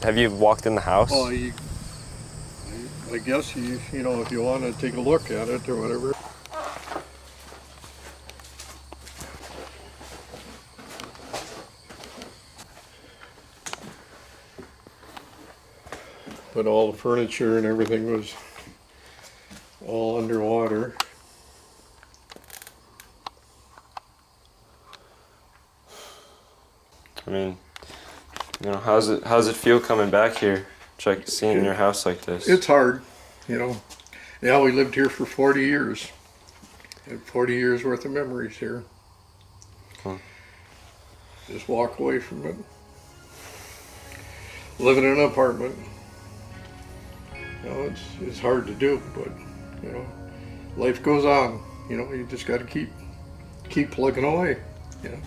Have you walked in the house? Oh, I guess you know, if you want to take a look at it or whatever. But all the furniture and everything was all underwater. I mean, you know, how's it feel coming back here? Seeing your house like this. It's hard, you know. Yeah, we lived here for 40 years. Had 40 years worth of memories here. Huh. Just walk away from it. Living in an apartment. You know, it's hard to do, but you know, life goes on. You know, you just got to keep plugging away. You know.